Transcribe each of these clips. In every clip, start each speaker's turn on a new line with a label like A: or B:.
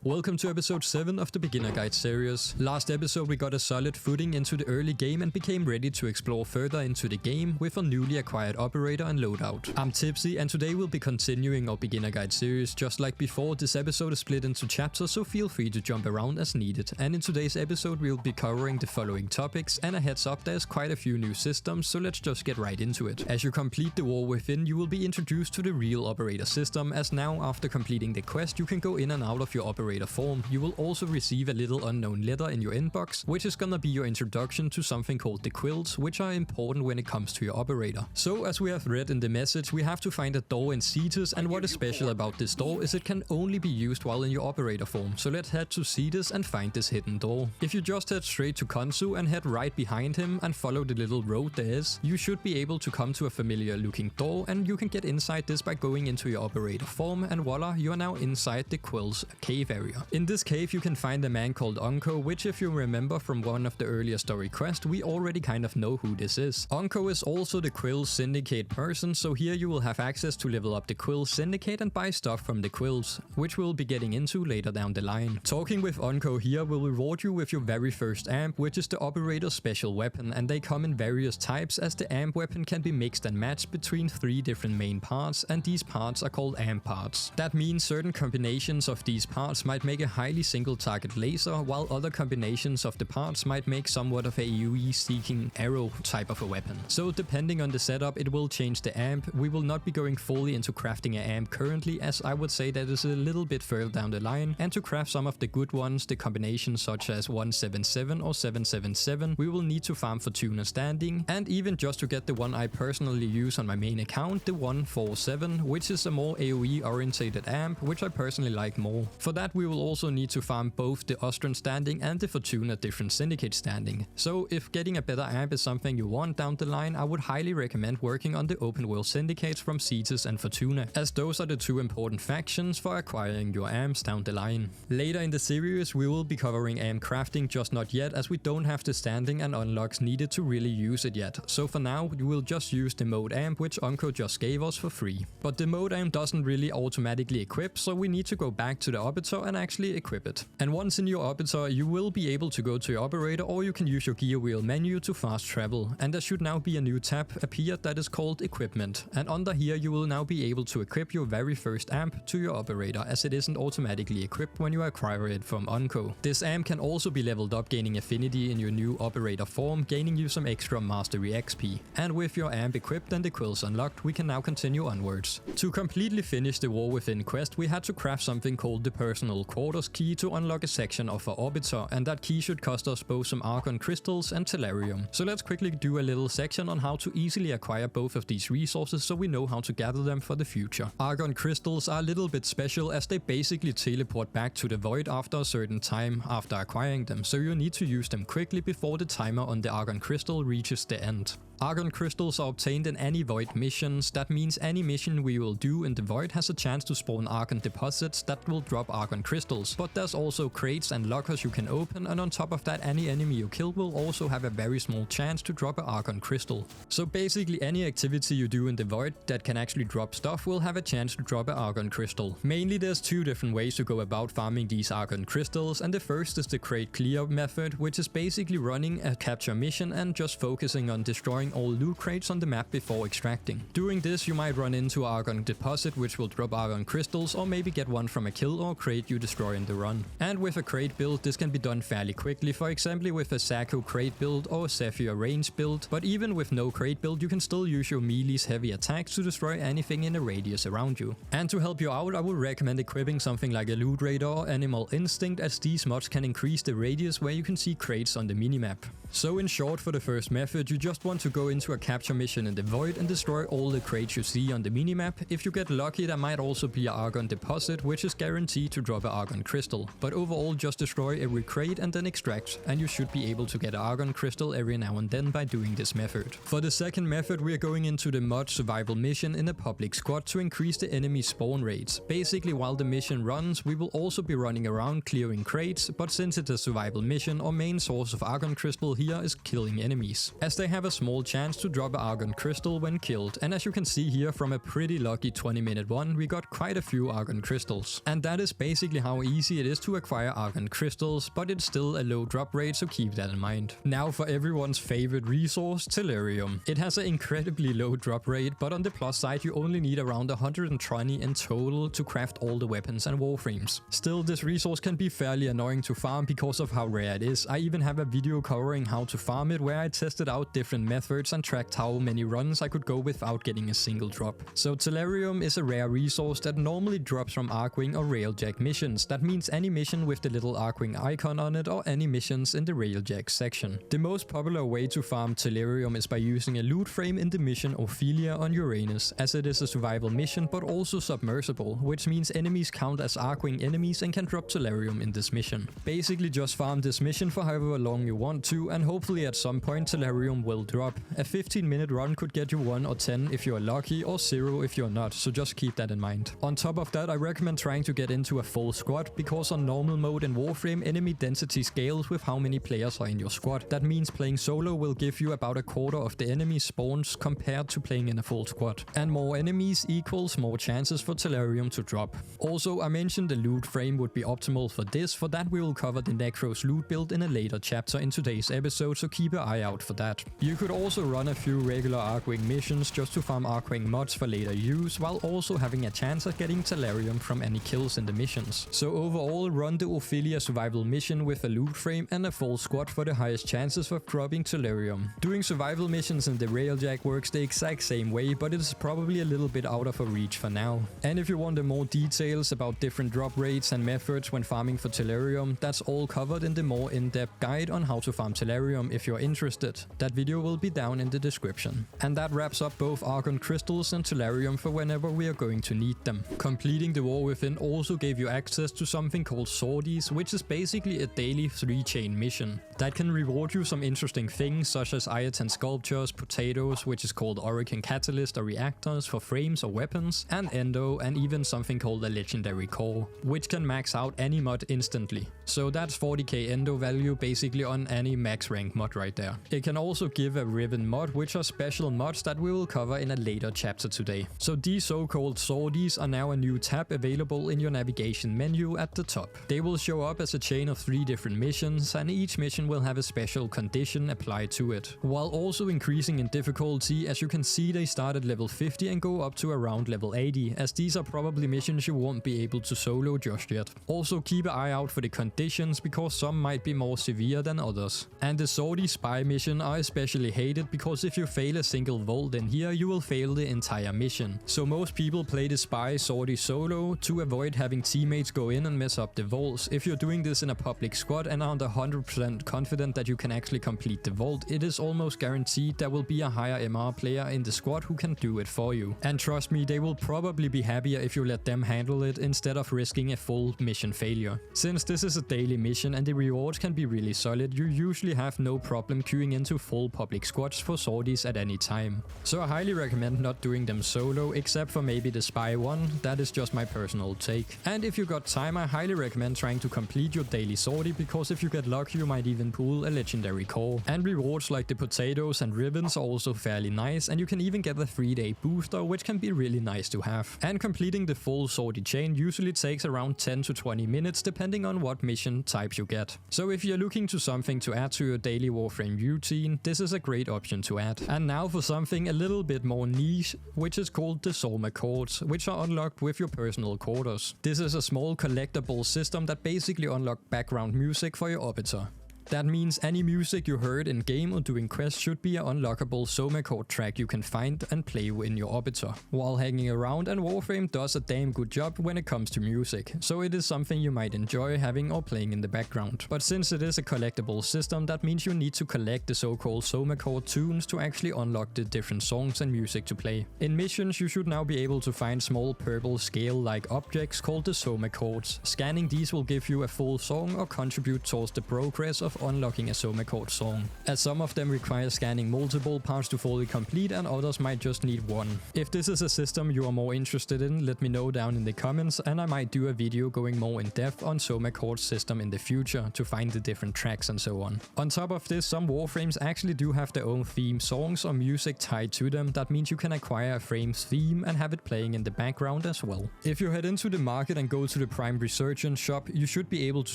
A: Welcome to episode 7 of the Beginner Guide series. Last episode we got a solid footing into the early game and became ready to explore further into the game with a newly acquired operator and loadout. I'm Tipsy and today we'll be continuing our Beginner Guide series. Just like before, this episode is split into chapters, so feel free to jump around as needed. And in today's episode we'll be covering the following topics, and a heads up, there's quite a few new systems, so let's just get right into it. As you complete the War Within, you will be introduced to the real operator system, as now after completing the quest you can go in and out of your operator form. You will also receive a little unknown letter in your inbox, which is gonna be your introduction to something called the Quills, which are important when it comes to your operator. So as we have read in the message, we have to find a door in Cetus, and what is special about this door is it can only be used while in your operator form. So let's head to Cetus and find this hidden door. If you just head straight to Khonsu and head right behind him and follow the little road there is, you should be able to come to a familiar looking door, and you can get inside this by going into your operator form, and voila, you are now inside the Quills cave area. In this cave you can find a man called Onko, which if you remember from one of the earlier story quests, we already kind of know who this is. Onko is also the Quills Syndicate person, so here you will have access to level up the Quills Syndicate and buy stuff from the Quills, which we'll be getting into later down the line. Talking with Onko here will reward you with your very first amp, which is the operator's special weapon, and they come in various types, as the amp weapon can be mixed and matched between 3 different main parts, and these parts are called amp parts. That means certain combinations of these parts might make a highly single target laser, while other combinations of the parts might make somewhat of a AoE seeking arrow type of a weapon. So depending on the setup it will change the amp. We will not be going fully into crafting an amp currently, as I would say that is a little bit further down the line, and to craft some of the good ones, the combinations such as 177 or 777, we will need to farm Fortuna standing, and even just to get the one I personally use on my main account, the 147, which is a more AoE orientated amp, which I personally like more. For that we will also need to farm both the Ostron standing and the Fortuna different Syndicate standing. So if getting a better amp is something you want down the line, I would highly recommend working on the open world Syndicates from Cetus and Fortuna, as those are the 2 important factions for acquiring your amps down the line. Later in the series we will be covering amp crafting, just not yet, as we don't have the standing and unlocks needed to really use it yet. So for now we will just use the mode amp, which Onko just gave us for free. But the mode amp doesn't really automatically equip, so we need to go back to the operator and actually equip it. And once in your operator you will be able to go to your operator, or you can use your gear wheel menu to fast travel, and there should now be a new tab appeared that is called equipment, and under here you will now be able to equip your very first amp to your operator, as it isn't automatically equipped when you acquire it from Onko. This amp can also be leveled up, gaining affinity in your new operator form, gaining you some extra mastery XP. And with your amp equipped and the Quills unlocked, we can now continue onwards. To completely finish the War Within quest we had to craft something called the personal quarters key to unlock a section of our orbiter, and that key should cost us both some Argon Crystals and Tellurium. So let's quickly do a little section on how to easily acquire both of these resources, so we know how to gather them for the future. Argon Crystals are a little bit special, as they basically teleport back to the void after a certain time after acquiring them, so you need to use them quickly before the timer on the Argon Crystal reaches the end. Argon Crystals are obtained in any Void missions. That means any mission we will do in the Void has a chance to spawn Argon deposits that will drop Argon Crystals, but there's also crates and lockers you can open, and on top of that any enemy you kill will also have a very small chance to drop an Argon Crystal. So basically any activity you do in the Void that can actually drop stuff will have a chance to drop an Argon Crystal. Mainly there's 2 different ways to go about farming these Argon Crystals, and the first is the crate clear method, which is basically running a capture mission and just focusing on destroying all loot crates on the map before extracting. Doing this you might run into Argon deposit, which will drop Argon Crystals, or maybe get one from a kill or crate you destroy in the run. And with a crate build this can be done fairly quickly, for example with a Sako crate build or a Zephyr range build, but even with no crate build you can still use your melee's heavy attacks to destroy anything in a radius around you. And to help you out I would recommend equipping something like a Loot Raider or Animal Instinct, as these mods can increase the radius where you can see crates on the minimap. So in short, for the first method you just want to go into a capture mission in the Void and destroy all the crates you see on the minimap. If you get lucky there might also be an Argon deposit, which is guaranteed to drop an Argon Crystal, but overall just destroy every crate and then extract, and you should be able to get an Argon Crystal every now and then by doing this method. For the second method we are going into the mod survival mission in a public squad to increase the enemy spawn rates. Basically while the mission runs we will also be running around clearing crates, but since it's a survival mission our main source of Argon Crystal here is killing enemies, as they have a small chance to drop an Argon Crystal when killed, and as you can see here from a pretty lucky 20-minute one, we got quite a few Argon Crystals. And that is basically how easy it is to acquire Argon Crystals, but it's still a low drop rate, so keep that in mind. Now for everyone's favorite resource, Tellurium. It has an incredibly low drop rate, but on the plus side you only need around 120 in total to craft all the weapons and warframes. Still, this resource can be fairly annoying to farm because of how rare it is. I even have a video covering how to farm it where I tested out different methods and tracked how many runs I could go without getting a single drop. So Tellurium is a rare resource that normally drops from Archwing or Railjack missions. That means any mission with the little Archwing icon on it or any missions in the Railjack section. The most popular way to farm Tellurium is by using a loot frame in the mission Ophelia on Uranus, as it is a survival mission but also submersible, which means enemies count as Archwing enemies and can drop Tellurium in this mission. Basically just farm this mission for however long you want to, and hopefully at some point Tellurium will drop. A 15-minute run could get you 1 or 10 if you're lucky, or 0 if you're not, so just keep that in mind. On top of that, I recommend trying to get into a full squad, because on normal mode in Warframe, enemy density scales with how many players are in your squad. That means playing solo will give you about a quarter of the enemy spawns compared to playing in a full squad. And more enemies equals more chances for Tellurium to drop. Also, I mentioned the loot frame would be optimal for this. For that we will cover the Nekros loot build in a later chapter in today's episode, so keep an eye out for that. You could also run a few regular Archwing missions just to farm Archwing mods for later use, while also having a chance at getting Tellurium from any kills in the missions. So overall, run the Ophelia survival mission with a loot frame and a full squad for the highest chances of dropping Tellurium. Doing survival missions in the Railjack works the exact same way, but it is probably a little bit out of our reach for now. And if you want more details about different drop rates and methods when farming for Tellurium, that's all covered in the more in-depth guide on how to farm Tellurium if you're interested. That video will be down in the description. And that wraps up both Argon Crystals and Tellurium for whenever we are going to need them. Completing the War Within also gave you access to something called Sorties, which is basically a daily 3-chain mission. That can reward you some interesting things such as Iatan Sculptures, Potatoes, which is called Orokin Catalyst or Reactors for frames or weapons, and Endo, and even something called a Legendary Core, which can max out any mod instantly. So that's 40k Endo value basically on any max rank mod right there. It can also give a Riven mod, which are special mods that we will cover in a later chapter today. So these so-called sorties are now a new tab available in your navigation menu at the top. They will show up as a chain of 3 different missions, and each mission will have a special condition applied to it, while also increasing in difficulty. As you can see, they start at level 50 and go up to around level 80, as these are probably missions you won't be able to solo just yet. Also keep an eye out for the conditions, because some might be more severe than others. And the sortie spy mission are especially hated, because if you fail a single vault in here, you will fail the entire mission. So most people play the spy sortie solo to avoid having teammates go in and mess up the vaults. If you're doing this in a public squad and aren't 100% confident that you can actually complete the vault, it is almost guaranteed there will be a higher MR player in the squad who can do it for you. And trust me, they will probably be happier if you let them handle it instead of risking a full mission failure. Since this is a daily mission and the rewards can be really solid, you usually have no problem queuing into full public squads for sorties at any time. So I highly recommend not doing them solo, except for maybe the spy one. That is just my personal take. And if you got time, I highly recommend trying to complete your daily sortie, because if you get lucky you might even pull a legendary core. And rewards like the potatoes and Rivens are also fairly nice, and you can even get a 3-day booster, which can be really nice to have. And completing the full sortie chain usually takes around 10 to 20 minutes depending on what mission types you get. So if you're looking to something to add to your daily Warframe routine, this is a great option to add. And now for something a little bit more niche, which is called the Somachords, which are unlocked with your personal quarters. This is a small collectible system that basically unlocks background music for your Arbiter. That means any music you heard in game or doing quests should be an unlockable Somachord track you can find and play in your Arbiter while hanging around, and Warframe does a damn good job when it comes to music, so it is something you might enjoy having or playing in the background. But since it is a collectible system, that means you need to collect the so-called Somachord tunes to actually unlock the different songs and music to play. In missions, you should now be able to find small purple scale-like objects called the Somachords. Scanning these will give you a full song or contribute towards the progress of unlocking a Somachord song, as some of them require scanning multiple parts to fully complete and others might just need one. If this is a system you are more interested in, let me know down in the comments and I might do a video going more in depth on Somachord's system in the future to find the different tracks and so on. On top of this, some Warframes actually do have their own theme songs or music tied to them. That means you can acquire a frame's theme and have it playing in the background as well. If you head into the market and go to the Prime Resurgence shop, you should be able to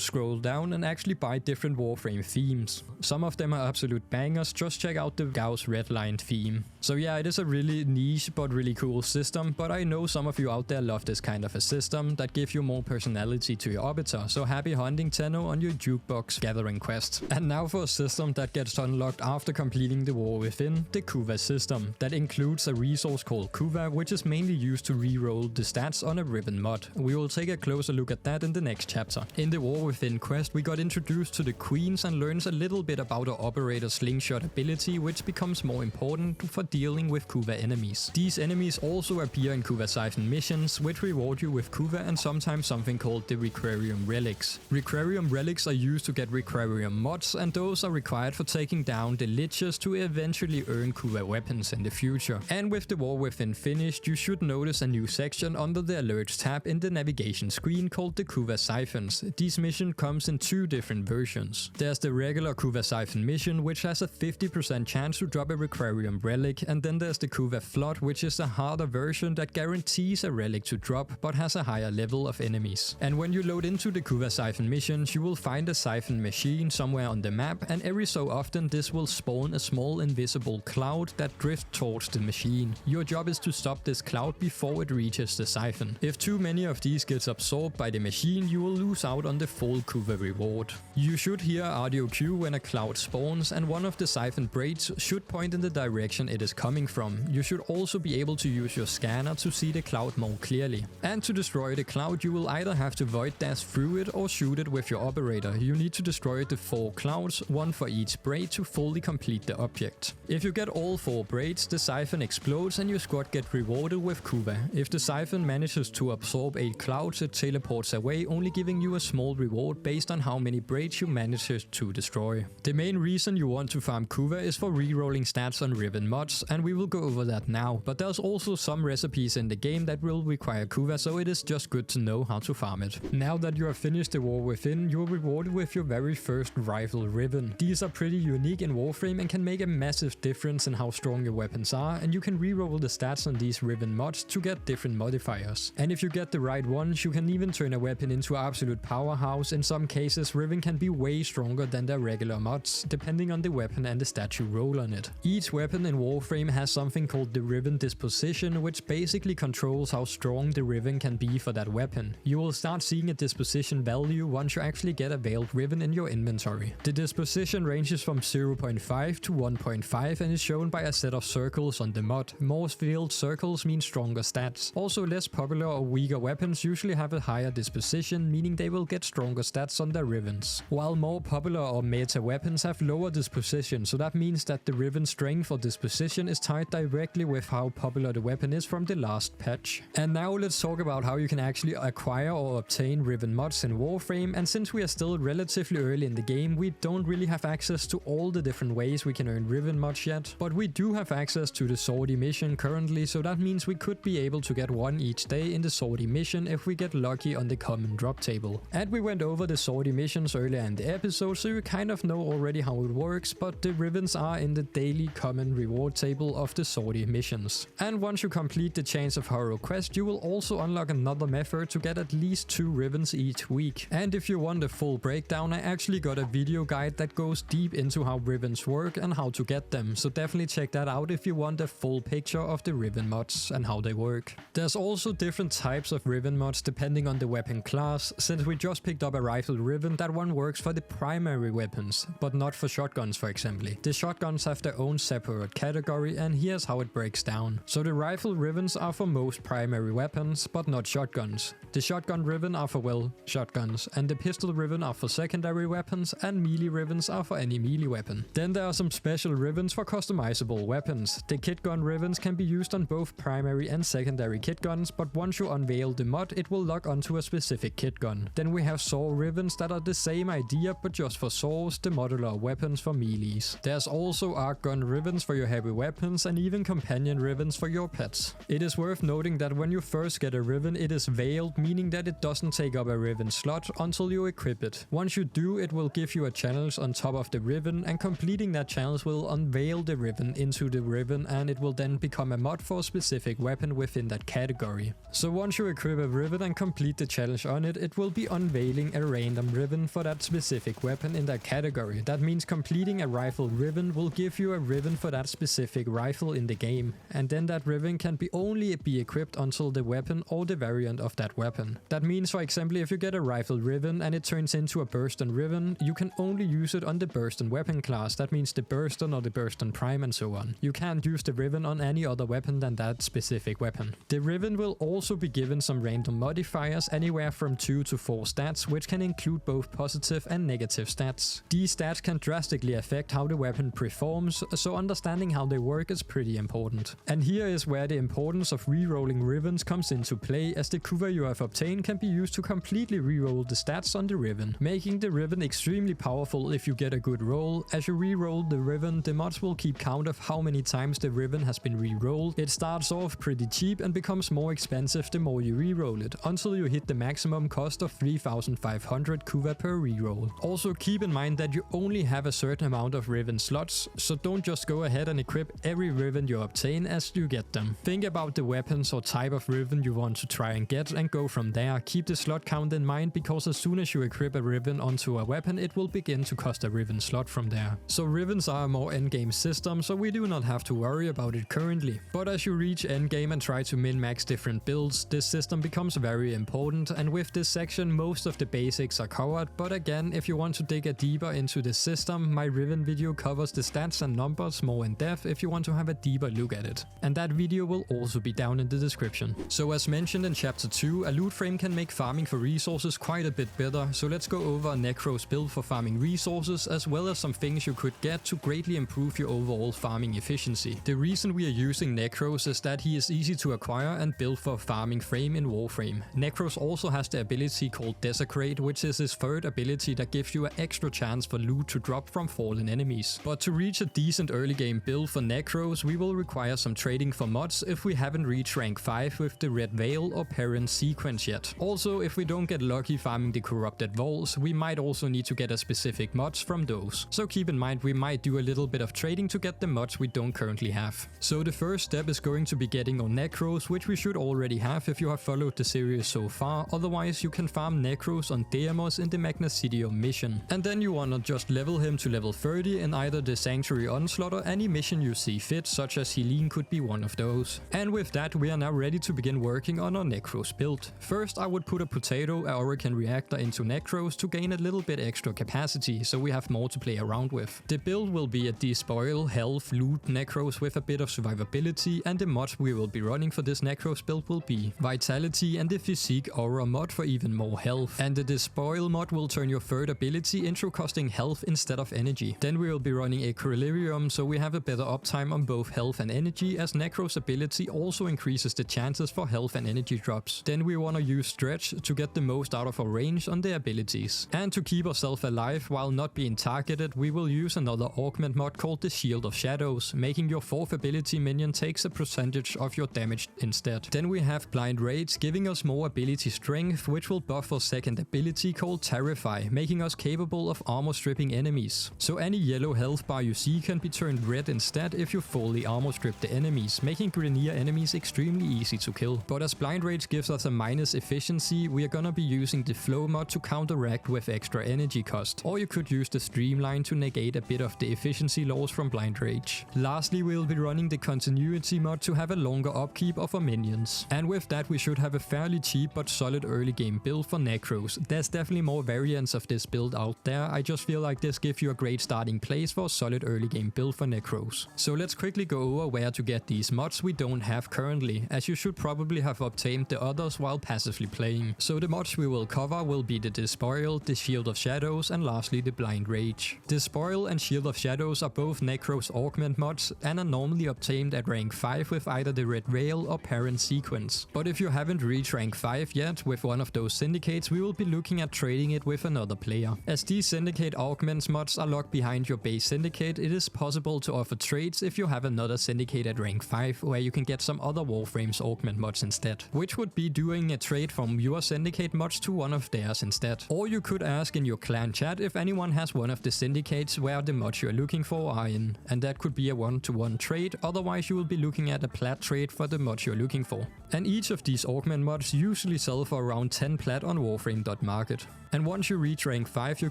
A: scroll down and actually buy different Warframe themes. Some of them are absolute bangers, just check out the Gauss Redline theme. So yeah, it is a really niche but really cool system, but I know some of you out there love this kind of a system that gives you more personality to your Arbiter, so happy hunting Tenno on your jukebox gathering quest. And now for a system that gets unlocked after completing the War Within, the Kuva system, that includes a resource called Kuva, which is mainly used to reroll the stats on a Riven mod. We will take a closer look at that in the next chapter. In the War Within quest, we got introduced to the Queens and learns a little bit about our Operator's Slingshot ability, which becomes more important for dealing with Kuva enemies. These enemies also appear in Kuva Siphon missions, which reward you with Kuva and sometimes something called the Requarium Relics. Requarium Relics are used to get Requarium mods, and those are required for taking down the Liches to eventually earn Kuva weapons in the future. And with the War Within finished, you should notice a new section under the Alerts tab in the navigation screen called the Kuva Siphons. This mission comes in two different versions. There's the regular Kuva Siphon mission, which has a 50% chance to drop a Requarium Relic, and then there's the Kuva Flood, which is a harder version that guarantees a relic to drop but has a higher level of enemies. And when you load into the Kuva Siphon missions, you will find a Siphon machine somewhere on the map, and every so often this will spawn a small invisible cloud that drifts towards the machine. Your job is to stop this cloud before it reaches the Siphon. If too many of these gets absorbed by the machine, you will lose out on the full Kuva reward. You should hear audio cue when a cloud spawns, and one of the Siphon braids should point in the direction it is coming from. You should also be able to use your scanner to see the cloud more clearly. And to destroy the cloud, you will either have to void dash through it or shoot it with your operator. You need to destroy the 4 clouds, one for each braid, to fully complete the object. If you get all 4 braids, the Siphon explodes and your squad get rewarded with Kuva. If the Siphon manages to absorb 8 clouds, it teleports away, only giving you a small reward based on how many braids you manage to destroy. The main reason you want to farm Kuva is for rerolling stats on Riven Mods, and we will go over that now, but there's also some recipes in the game that will require Kuva, so it is just good to know how to farm it. Now that you have finished the War Within, you are rewarded with your very first rifle Riven. These are pretty unique in Warframe and can make a massive difference in how strong your weapons are, and you can reroll the stats on these Riven mods to get different modifiers. And if you get the right ones, you can even turn a weapon into an absolute powerhouse. In some cases, Riven can be way stronger than their regular mods, depending on the weapon and the stat you roll on it. Each weapon in Warframe has something called the Riven Disposition, which basically controls how strong the Riven can be for that weapon. You will start seeing a disposition value once you actually get a veiled Riven in your inventory. The disposition ranges from 0.5 to 1.5 and is shown by a set of circles on the mod. More veiled circles mean stronger stats. Also, less popular or weaker weapons usually have a higher disposition, meaning they will get stronger stats on their Rivens. While more popular or meta weapons have lower disposition, so that means that the Riven strength or disposition is tied directly with how popular the weapon is from the last patch. And now let's talk about how you can actually acquire or obtain Riven mods in Warframe, and since we are still relatively early in the game, we don't really have access to all the different ways we can earn Riven mods yet, but we do have access to the Sortie mission currently, so that means we could be able to get one each day in the Sortie mission if we get lucky on the common drop table. And we went over the Sortie missions earlier in the episode, so you kind of know already how it works, but the Rivens are in the daily common reward table of the Sortie missions. And once you complete the Chains of Harrow quest, you will also unlock another method to get at least 2 Rivens each week. And if you want a full breakdown, I actually got a video guide that goes deep into how Rivens work and how to get them, so definitely check that out if you want a full picture of the Riven mods and how they work. There's also different types of Riven mods depending on the weapon class. Since we just picked up a rifle Riven, that one works for the primary weapons, but not for shotguns for example. The shotguns have their own separate category, and here's how it breaks down. So the rifle Rivens are for most primary weapons, but not shotguns. The shotgun Riven are for, well, shotguns, and the pistol Riven are for secondary weapons, and melee Rivens are for any melee weapon. Then there are some special Rivens for customizable weapons. The Kitgun Rivens can be used on both primary and secondary Kitguns, but once you unveil the mod, it will lock onto a specific Kitgun. Then we have Saw Rivens that are the same idea, but just mods for swords, the modular weapons for melees. There's also Argon Rivens for your heavy weapons and even companion Rivens for your pets. It is worth noting that when you first get a Riven, it is veiled, meaning that it doesn't take up a Riven slot until you equip it. Once you do, it will give you a challenge on top of the Riven, and completing that challenge will unveil the Riven into the Riven, and it will then become a mod for a specific weapon within that category. So once you equip a Riven and complete the challenge on it, it will be unveiling a random Riven for that specific weapon in that category. That means completing a rifle Riven will give you a Riven for that specific rifle in the game, and then that Riven can only be equipped until the weapon or the variant of that weapon. That means, for example, if you get a rifle Riven and it turns into a Burston Riven, you can only use it on the Burston weapon class. That means the Burston or the Burston Prime and so on. You can't use the Riven on any other weapon than that specific weapon. The Riven will also be given some random modifiers, anywhere from 2 to 4 stats, which can include both positive and negative stats. These stats can drastically affect how the weapon performs, so understanding how they work is pretty important. And here is where the importance of rerolling Rivens comes into play, as the Kuva you have obtained can be used to completely reroll the stats on the Riven, making the Riven extremely powerful if you get a good roll. As you reroll the Riven, the mods will keep count of how many times the Riven has been rerolled. It starts off pretty cheap and becomes more expensive the more you reroll it, until you hit the maximum cost of 3,500 Kuva per reroll. Also keep in mind that you only have a certain amount of Riven slots, so don't just go ahead and equip every Riven you obtain as you get them. Think about the weapons or type of Riven you want to try and get and go from there. Keep the slot count in mind, because as soon as you equip a Riven onto a weapon, it will begin to cost a Riven slot from there. So Rivens are a more endgame system, so we do not have to worry about it currently. But as you reach endgame and try to min-max different builds, this system becomes very important, and with this section most of the basics are covered. But again, if you want to dig a deeper into the system, my Riven video covers the stats and numbers more in depth if you want to have a deeper look at it. And that video will also be down in the description. So as mentioned in chapter 2, a loot frame can make farming for resources quite a bit better, so let's go over a Nekros build for farming resources, as well as some things you could get to greatly improve your overall farming efficiency. The reason we are using Nekros is that he is easy to acquire and build for farming frame in Warframe. Nekros also has the ability called Desecrate, which is his third ability that gives you an extra chance for loot to drop from fallen enemies. But to reach a decent early game build for Nekros, we will require some trading for mods if we haven't reached rank 5 with the Red Veil or Parent sequence yet. Also, if we don't get lucky farming the Corrupted Vaults, we might also need to get a specific mods from those. So keep in mind we might do a little bit of trading to get the mods we don't currently have. So the first step is going to be getting on Nekros, which we should already have if you have followed the series so far. Otherwise you can farm Nekros on Atomos in the Magnesidium mission. And then you wanna just level him to level 30 in either the Sanctuary Onslaught or any mission you see fit, such as Helene could be one of those. And with that, we are now ready to begin working on our Nekros build. First, I would put a potato, a Orokin reactor into Nekros to gain a little bit extra capacity, so we have more to play around with. The build will be a Despoil, health, loot Nekros with a bit of survivability, and the mods we will be running for this Nekros build will be Vitality and the Physique Aura mod for even more health. And the Despoil mod will turn your third ability into costing health instead of energy. Then we will be running a Tellurium, so we have a better uptime on both health and energy, as Nekros ability also increases the chances for health and energy drops. Then we want to use Stretch to get the most out of our range on the abilities. And to keep ourselves alive while not being targeted, we will use another augment mod called the Shield of Shadows, making your fourth ability minion takes a percentage of your damage instead. Then we have Blind Rage, giving us more ability strength, which will buff our second ability called Terrify, making us capable of armor stripping enemies. So any yellow health bar you see can be turned red instead if you fully armor strip the enemies, making Grineer enemies extremely easy to kill. But as Blind Rage gives us a minus efficiency, we are gonna be using the Flow mod to counteract with extra energy cost. Or you could use the Streamline to negate a bit of the efficiency loss from Blind Rage. Lastly, we will be running the Continuity mod to have a longer upkeep of our minions. And with that, we should have a fairly cheap but solid early game build for Nekros. There's definitely more variants of this build out there. I just feel like this gives you a great starting place for a solid early game build for Nekros. So let's quickly go over where to get these mods we don't have currently, as you should probably have obtained the others while passively playing. So the mods we will cover will be the Despoil, the Shield of Shadows, and lastly the Blind Rage. Despoil and Shield of Shadows are both Nekros augment mods and are normally obtained at rank 5 with either the Red Veil or Parent sequence. But if you haven't reached rank 5 yet with one of those Syndicates, we will be looking at trading it with another player. As these Syndicate Augments mods are locked behind your base Syndicate, it is possible to offer trades if you have another Syndicate at rank 5 where you can get some other Warframe's Augment mods instead, which would be doing a trade from your Syndicate mods to one of theirs instead. Or you could ask in your clan chat if anyone has one of the Syndicates where the mods you are looking for are in, and that could be a one-to-one trade, otherwise you will be looking at a Plat trade for the mods you're looking for. And each of these Augment mods usually sell for around 10 Plat on Warframe.market. And once you reach rank 5, you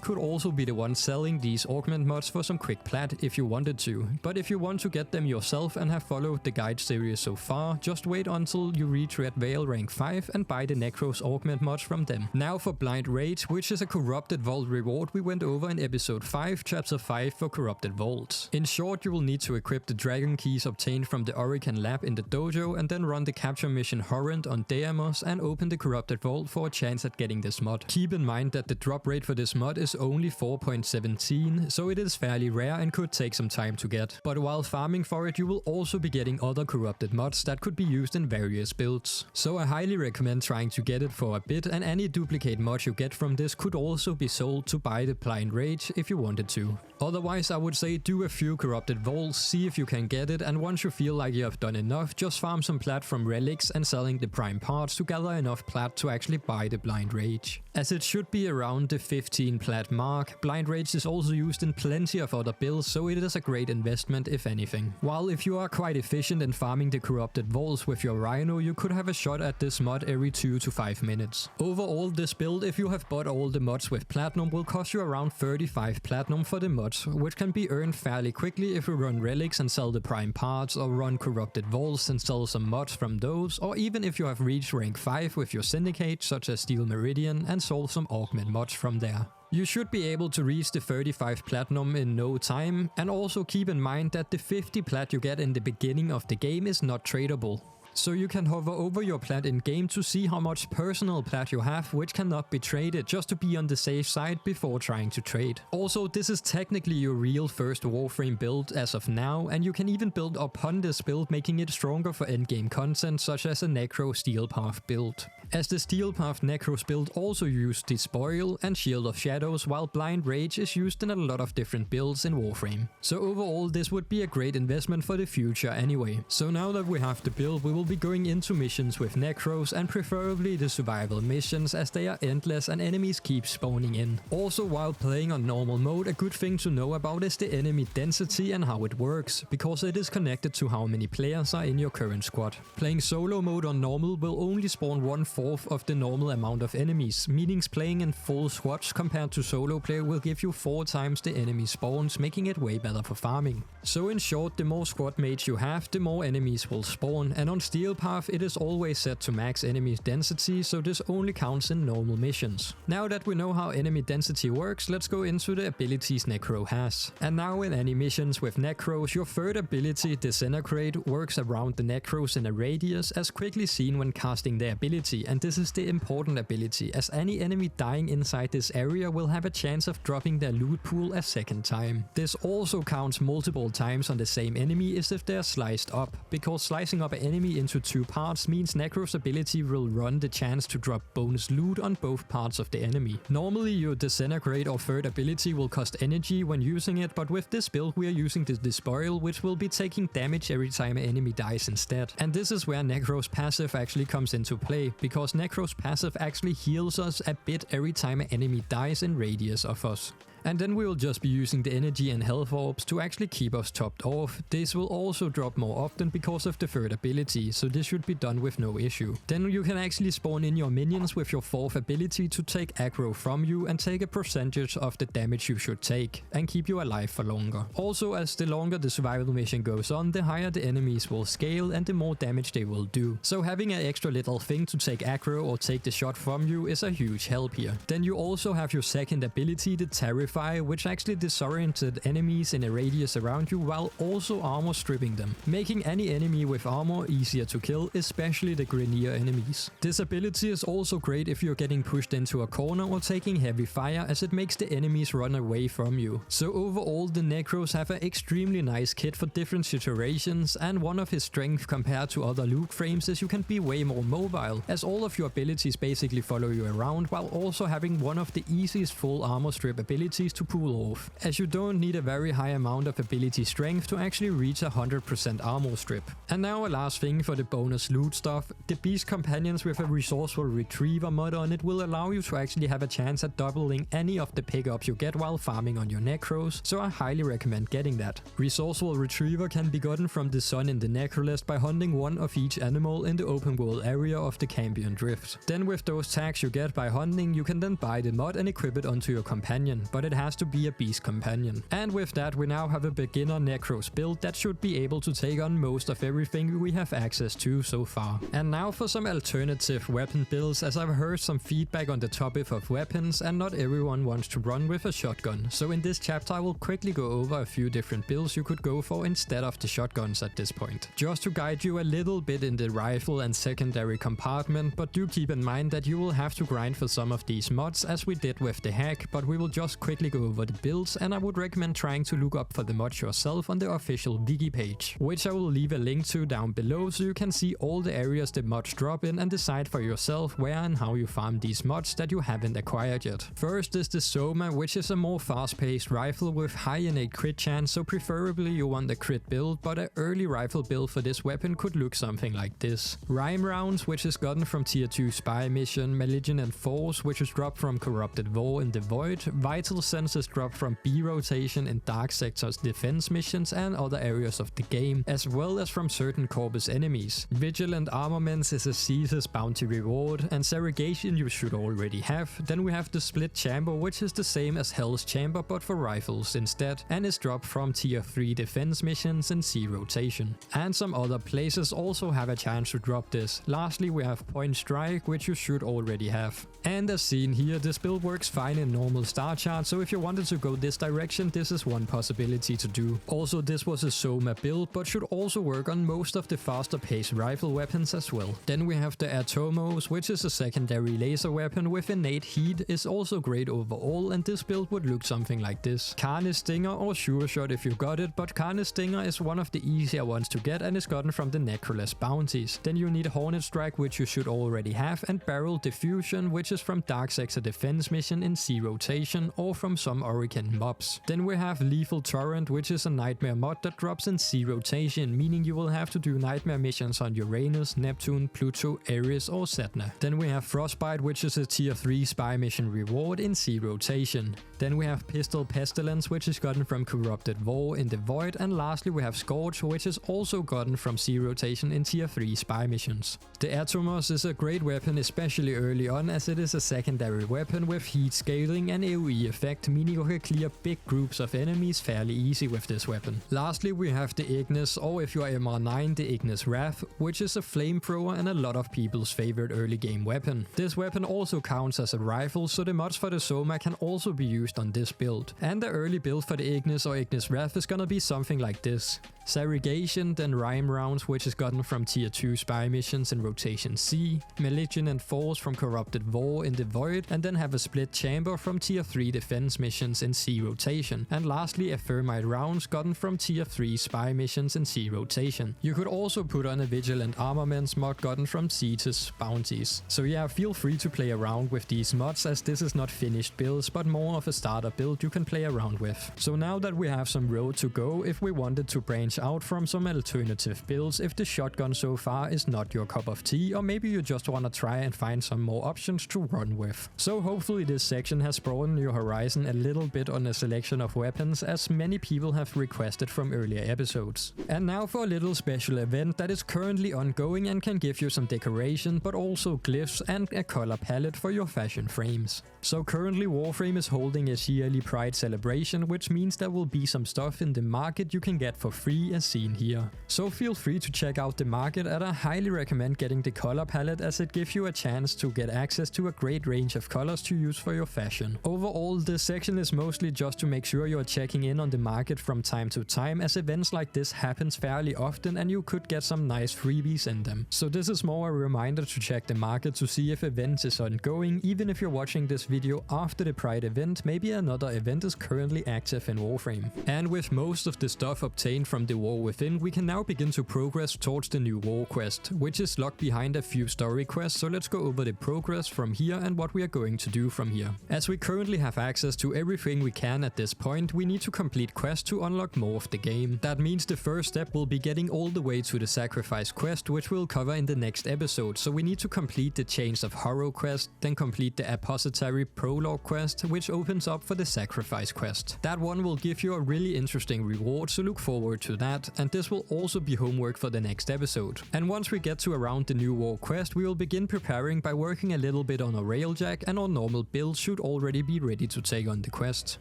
A: could also be the one selling these Augment mods for some quick Plat if you wanted to. But if you want to get them yourself and have followed the guide series so far, just wait until you reach Red Veil rank 5 and buy the Nekros Augment mods from them. Now for Blind Rage, which is a Corrupted Vault reward we went over in episode 5, chapter 5 for Corrupted Vaults. In short, you will need to equip the Dragon Keys obtained from the Orokin lab in the dojo and then run the capture mission Horrend on Atomos and open the Corrupted Vault for a chance at getting this mod. Keep in mind that the drop rate for this mod is only 4.17, so it is fairly rare and could take some time to get. But while farming for it, you will also be getting other corrupted mods that could be used in various builds. So I highly recommend trying to get it for a bit, and any duplicate mod you get from this could also be sold to buy the Blind Rage if you wanted to. Otherwise, I would say do a few corrupted vaults, see if you can get it, and once you feel like you have done enough, just farm some Plat from relics and selling the prime parts to gather enough Plat to actually buy the Blind Rage. As it should be around the 15 Plat mark, Blind Rage is also used in plenty of other builds, so it is a great investment if anything. While if you are quite efficient in farming the corrupted vaults with your Rhino, you could have a shot at this mod every 2 to 5 minutes. Overall, this build, if you have bought all the mods with platinum, will cost you around 35 platinum for the mods, which can be earned fairly quickly if you run relics and sell the prime parts, or run corrupted vaults and sell some mods from those, or even if you have reached rank 5 with your Syndicate such as Steel Meridian and sold some augment mods from there. You should be able to reach the 35 platinum in no time, and also keep in mind that the 50 plat you get in the beginning of the game is not tradable. So you can hover over your Plat in game to see how much personal Plat you have, which cannot be traded, just to be on the safe side before trying to trade. Also, this is technically your real first Warframe build as of now, and you can even build upon this build, making it stronger for endgame content such as a Nekros Steel Path build. As the Steel Path Nekros build also used Despoil and Shield of Shadows, while Blind Rage is used in a lot of different builds in Warframe. So overall, this would be a great investment for the future anyway. So now that we have the build, we will be going into missions with Nekros, and preferably the survival missions, as they are endless and enemies keep spawning in. Also, while playing on normal mode, a good thing to know about is the enemy density and how it works, because it is connected to how many players are in your current squad. Playing solo mode on normal will only spawn 1/4 of the normal amount of enemies, meaning playing in full squads compared to solo play will give you 4 times the enemy spawns, making it way better for farming. So in short, the more squad mates you have, the more enemies will spawn, and on Steel Path it is always set to max enemy density, so this only counts in normal missions. Now that we know how enemy density works, let's go into the abilities Nekro has. And now in any missions with Nekros, your third ability, Disintegrate, works around the Nekros in a radius, as quickly seen when casting the ability, and this is the important ability, as any enemy dying inside this area will have a chance of dropping their loot pool a second time. This also counts multiple times on the same enemy as if they are sliced up, because slicing up an enemy into 2 parts means Nekros ability will run the chance to drop bonus loot on both parts of the enemy. Normally your Disintegrate or third ability will cost energy when using it, but with this build we are using the Despoil, which will be taking damage every time an enemy dies instead. And this is where Nekros passive actually comes into play, because Nekros passive actually heals us a bit every time an enemy dies in radius of us. And then we will just be using the energy and health orbs to actually keep us topped off. This will also drop more often because of the third ability, so this should be done with no issue. Then you can actually spawn in your minions with your fourth ability to take aggro from you and take a percentage of the damage you should take, and keep you alive for longer. Also, as the longer the survival mission goes on, the higher the enemies will scale and the more damage they will do. So having an extra little thing to take aggro or take the shot from you is a huge help here. Then you also have your second ability, the Terrify, Purify, which actually disoriented enemies in a radius around you while also armor stripping them, making any enemy with armor easier to kill, especially the Grineer enemies. This ability is also great if you're getting pushed into a corner or taking heavy fire, as it makes the enemies run away from you. So overall, the Nekros have an extremely nice kit for different situations, and one of his strengths compared to other Luke frames is you can be way more mobile, as all of your abilities basically follow you around while also having one of the easiest full armor strip abilities to pull off, as you don't need a very high amount of ability strength to actually reach 100% armor strip. And now a last thing for the bonus loot stuff, the Beast Companions with a Resourceful Retriever mod on it will allow you to actually have a chance at doubling any of the pickups you get while farming on your Nekros, so I highly recommend getting that. Resourceful Retriever can be gotten from the sun in the Necrolist by hunting one of each animal in the open world area of the Cambion Drift. Then with those tags you get by hunting, you can then buy the mod and equip it onto your companion, but it has to be a Beast Companion. And with that, we now have a beginner Nekros build that should be able to take on most of everything we have access to so far. And now for some alternative weapon builds, as I've heard some feedback on the topic of weapons and not everyone wants to run with a shotgun. So in this chapter I will quickly go over a few different builds you could go for instead of the shotguns at this point, just to guide you a little bit in the rifle and secondary compartment, but do keep in mind that you will have to grind for some of these mods as we did with the hack, but we will just quickly go over the builds, and I would recommend trying to look up for the mods yourself on the official wiki page, which I will leave a link to down below so you can see all the areas the mods drop in and decide for yourself where and how you farm these mods that you haven't acquired yet. First is the Soma, which is a more fast-paced rifle with high innate crit chance, so preferably you want the crit build, but an early rifle build for this weapon could look something like this. Rime Rounds, which is gotten from tier 2 spy mission, Malignant Force, which is dropped from Corrupted War in the Void, Vital Sense is dropped from B rotation in Dark Sector's defense missions and other areas of the game, as well as from certain Corpus enemies. Vigilant Armaments is a Cetus bounty reward, and Segregation you should already have. Then we have the Split Chamber, which is the same as Hell's Chamber but for rifles instead, and is dropped from tier 3 defense missions in C rotation. And some other places also have a chance to drop this. Lastly, we have Point Strike, which you should already have. And as seen here, this build works fine in normal star chart, so if you wanted to go this direction, this is one possibility to do. Also, this was a Soma build, but should also work on most of the faster paced rifle weapons as well. Then we have the Atomos, which is a secondary laser weapon with innate heat, is also great overall, and this build would look something like this. Carnage Stinger or Sure Shot if you got it, but Carnage Stinger is one of the easier ones to get and is gotten from the Necroless bounties. Then you need Hornet Strike, which you should already have, and Barrel Diffusion, which is from Dark Sector defense mission in C rotation or from some Orokin mobs. Then we have Lethal Torrent, which is a nightmare mod that drops in C rotation, meaning you will have to do nightmare missions on Uranus, Neptune, Pluto, Ares or Sedna. Then we have Frostbite, which is a tier 3 spy mission reward in C rotation. Then we have Pistol Pestilence, which is gotten from Corrupted War in the Void, and lastly we have Scourge, which is also gotten from C rotation in tier 3 spy missions. The Atomos is a great weapon, especially early on, as it is a secondary weapon with heat scaling and AoE effect, meaning you can clear big groups of enemies fairly easy with this weapon. Lastly we have the Ignis, or if you are MR9, the Ignis Wraith, which is a flamethrower and a lot of people's favorite early game weapon. This weapon also counts as a rifle, so the mods for the Soma can also be used on this build. And the early build for the Ignis or Ignis Wraith is gonna be something like this. Segregation, then Rime Rounds, which is gotten from tier 2 spy missions in rotation C, Malignant Force from Corrupted War in the Void, and then have a Split Chamber from tier 3 defense missions in C rotation, and lastly a Thermite Rounds gotten from tier 3 spy missions in C rotation. You could also put on a Vigilant Armaments mod gotten from Cetus bounties. So yeah, feel free to play around with these mods, as this is not finished builds but more of a starter build you can play around with. So now that we have some road to go, if we wanted to branch out from some alternative builds, if the shotgun so far is not your cup of tea, or maybe you just want to try and find some more options to run with. So hopefully this section has broadened your horizon a little bit on a selection of weapons, as many people have requested from earlier episodes. And now for a little special event that is currently ongoing and can give you some decoration, but also glyphs and a color palette for your fashion frames. So currently Warframe is holding its yearly Pride celebration, which means there will be some stuff in the market you can get for free as seen here. So feel free to check out the market, and I highly recommend getting the color palette, as it gives you a chance to get access to a great range of colors to use for your fashion. Overall, this section is mostly just to make sure you are checking in on the market from time to time, as events like this happens fairly often and you could get some nice freebies in them. So this is more a reminder to check the market to see if events is ongoing. Even if you're watching this video after the Pride event, maybe another event is currently active in Warframe. And with most of the stuff obtained from the War Within, we can now begin to progress towards the new War quest, which is locked behind a few story quests. So let's go over the progress from here and what we are going to do from here. As we currently have access to everything we can at this point, we need to complete quests to unlock more of the game. That means the first step will be getting all the way to the Sacrifice quest, which we'll cover in the next episode. So we need to complete the Chains of Harrow quest, then complete the Apostasy prologue quest, which opens up for the Sacrifice quest. That one will give you a really interesting reward, so look forward to that, and this will also be homework for the next episode. And once we get to around the new War quest, we will begin preparing by working a little bit on our railjack, and our normal build should already be ready to take on the quest.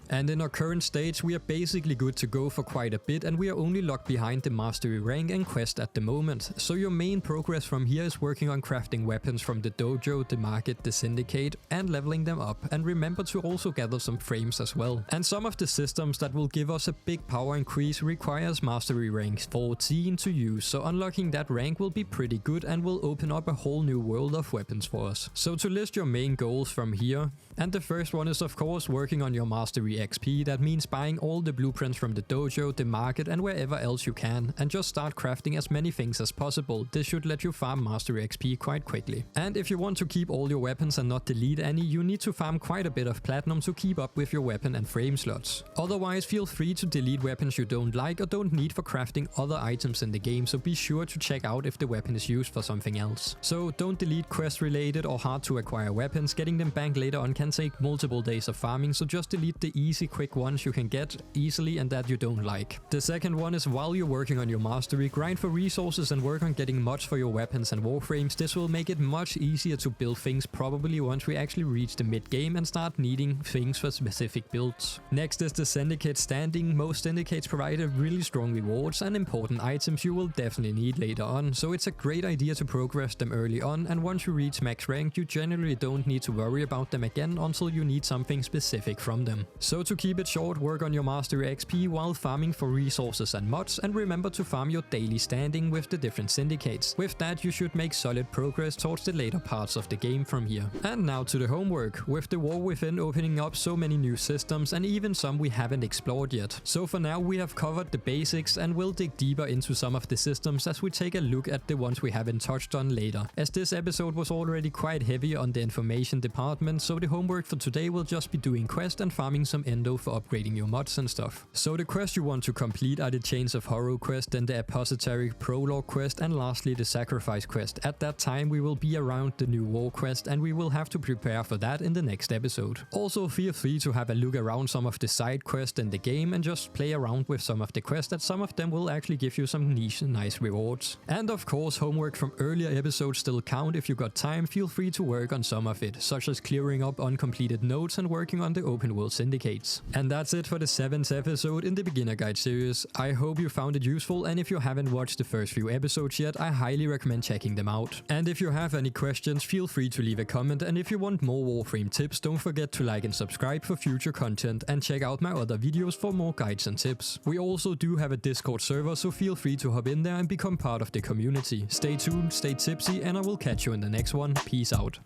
A: And in our current stage, we are basically good to go for quite a bit, and we are only locked behind the mastery rank and quest at the moment. So your main progress from here is working on crafting weapons from the dojo, the market, the syndicate, and leveling them up. And remember to also gather some frames as well. And some of the systems that will give us a big power increase requires mastery rank 14 to use, so unlocking that rank will be pretty good and will open up a whole new world of weapons for us. So to list your main goals from here, and the first one is of course working on your mastery XP. That means buying all the blueprints from the dojo, the market, and wherever else you can, and just start crafting as many things as possible. This should let you farm mastery XP quite quickly. And if you want to keep all your weapons and not delete any, you need to farm quite a bit of platinum to keep up with your weapon and frame slots. Otherwise, feel free to delete weapons you don't like or don't need for crafting other items in the game, so be sure to check out if the weapon is used for something else. So don't delete quest related or hard to acquire weapons. Getting them back later on can take multiple days of farming, so just delete the easy quick ones you can get easily and that you don't like. The second one is while you're working on your mastery, grind for resources and work on getting mods for your weapons and warframes. This will make it much easier to build things probably once we actually reach the mid game and start needing things for specific builds. Next is the Syndicate standing. Most syndicates provide really strong rewards and important items you will definitely need later on, so it's a great idea to progress them early on, and once you reach max rank you generally don't need to worry about them again until you need something specific from them. So to keep it short, work on your mastery XP while farming for resources and mods, and remember to farm your daily standing with the different syndicates. With that you should make solid progress towards the later parts of the game from here. And now to the homework, with the War Within opening up so many new systems and even some we haven't explored yet. So for now we have covered the basics and we'll dig deeper into some of the systems as we take a look at the ones we haven't touched on later, as this episode was already quite heavy on the information department, so the homework for today will just be doing quest and farming some endo for upgrading your mods and stuff. So the quest you want to complete are the Chains of Harrow quest, then the Apostasy prologue quest, and lastly the Sacrifice quest. At that time we will be around the new War quest and we will have to prepare for that in the next episode. Also feel free to have a look around some of the side quests in the game and just play around with some of the quests, as some of them will actually give you some niche and nice rewards. And of course homework from earlier episodes still count. If you got time, feel free to work on some of it, such as clearing up uncompleted nodes and working on the open world syndicates. And that's it for the 7th episode in the beginner guide series. I hope you found it useful, and if you haven't watched the first few episodes yet, I highly recommend checking them out. And if you have any questions, feel free to leave a comment, and if you want more Warframe tips, don't forget to like and subscribe for future content, and check out my other videos for more guides and tips. We also do have a Discord server, so feel free to hop in there and become part of the community. Stay tuned, stay tipsy, and I will catch you in the next one. Peace out.